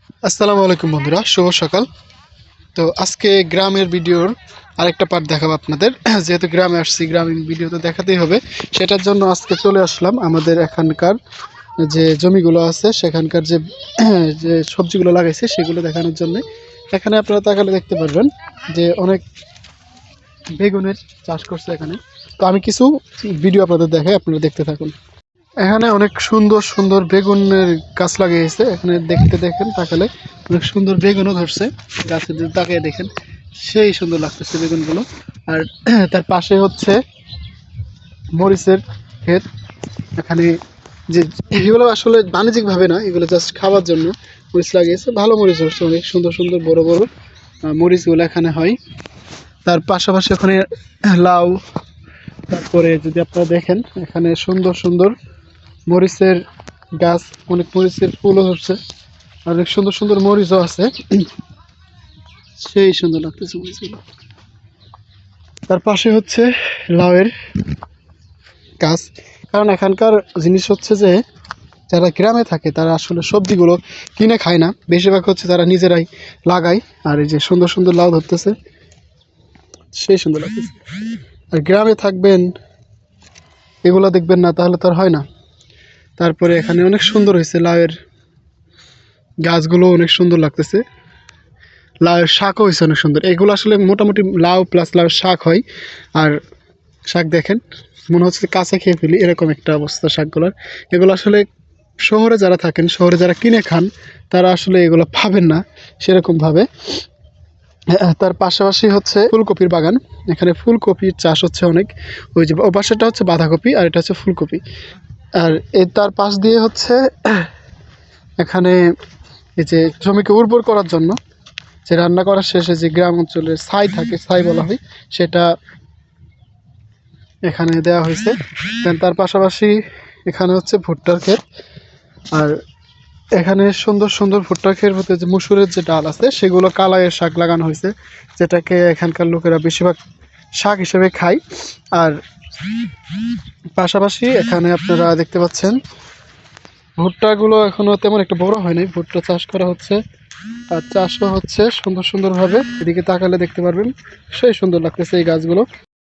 আসসালামু আলাইকুম বন্ধুরা, শুভ সকাল। তো আজকে গ্রামের ভিডিওর আরেকটা পার্ট দেখাবো আপনাদের। যেহেতু গ্রামে আসছি, গ্রামের ভিডিও তো দেখাতেই হবে। সেটার জন্য আজকে চলে আসলাম আমাদের এখানকার যে জমিগুলো আছে, সেখানকার যে যে সবজিগুলো লাগাইছে সেগুলো দেখানোর জন্য। এখানে আপনারা তাকালে দেখতে পারবেন যে অনেক বেগুনের চাষ করছে এখানে। তো আমি কিছু ভিডিও আপনাদের দেখাই, আপনারা দেখতে থাকুন। এখানে অনেক সুন্দর সুন্দর বেগুনের গাছ লাগিয়েছে। এখানে দেখতে দেখেন তাকালে অনেক সুন্দর বেগুনও ধরছে। গাছের দিকে তাকিয়ে দেখেন, সেই সুন্দর লাগতেছে বেগুনগুলো। আর তার পাশে হচ্ছে মরিচের ক্ষেত। এখানে যে এগুলো আসলে বাণিজ্যিক ভাবে না, এগুলো জাস্ট খাওয়ার জন্য মরিচ লাগিয়েছে। ভালো মরিচ হচ্ছে, অনেক সুন্দর সুন্দর বড় বড় মরিচগুলো এখানে হয়। তার পাশাপাশি ওখানে লাউ। তারপরে যদি আপনারা দেখেন এখানে সুন্দর সুন্দর মরিচের গাছ, অনেক মরিচের ফুলও হচ্ছে, অনেক সুন্দর সুন্দর মরিচও আছে। সেই সুন্দর লাগতেছে মরিচগুলো। তার পাশে হচ্ছে লাউয়ের গাছ। কারণ এখানকার জিনিস হচ্ছে যে যারা গ্রামে থাকে তারা আসলে সবজিগুলো কিনে খায় না, বেশিরভাগ হচ্ছে তারা নিজেরাই লাগায়। আর এই যে সুন্দর সুন্দর লাউ ধরতেছে, সেই সুন্দর লাগতেছে। আর গ্রামে থাকবেন, এগুলো দেখবেন না তাহলে তো আর হয় না। তারপরে এখানে অনেক সুন্দর হয়েছে লাউয়ের গাছগুলো, অনেক সুন্দর লাগতেছে। লাউয়ের শাকও হয়েছে অনেক সুন্দর। এগুলো আসলে মোটামুটি লাউ প্লাস লাউয়ের শাক হয়। আর শাক দেখেন, মনে হচ্ছে কাঁচা খেয়ে ফেলি এরকম একটা অবস্থা শাকগুলোর। এগুলো আসলে শহরে যারা থাকেন, শহরে যারা কিনে খান, তারা আসলে এগুলো পাবেন না সেরকমভাবে। তার পাশাপাশি হচ্ছে ফুলকপির বাগান। এখানে ফুলকপির চাষ হচ্ছে অনেক। ওই যে ও পাশেটা হচ্ছে বাঁধাকপি আর এটা হচ্ছে ফুলকপি। আর তার পাশ দিয়ে হচ্ছে এখানে এই যে জমিকে উর্বর করার জন্য যে রান্না করার শেষে যে গ্রাম অঞ্চলের ছাই থাকে, ছাই বলা হয়, সেটা এখানে দেওয়া হয়েছে। দেন তার পাশাপাশি এখানে হচ্ছে ভুট্টার ক্ষেত। আর এখানে সুন্দর সুন্দর ভুট্টার ক্ষেতের মধ্যে যে মসুরের যে ডাল আছে সেগুলো কালাইয়ের শাক লাগানো হয়েছে, যেটাকে এখানকার লোকেরা বেশিরভাগ শাক হিসেবে খায়। আর পাশাপাশি এখানে আপনারা দেখতে পাচ্ছেন ভুট্টাগুলো এখনো তেমন একটা বড় হয়নি, ভুট্টা চাষ করা হচ্ছে। আর চাষও হচ্ছে সুন্দর সুন্দরভাবে। এদিকে তাকালে দেখতে পারবেন সেই সুন্দর লাগতেছে এই গাছগুলো।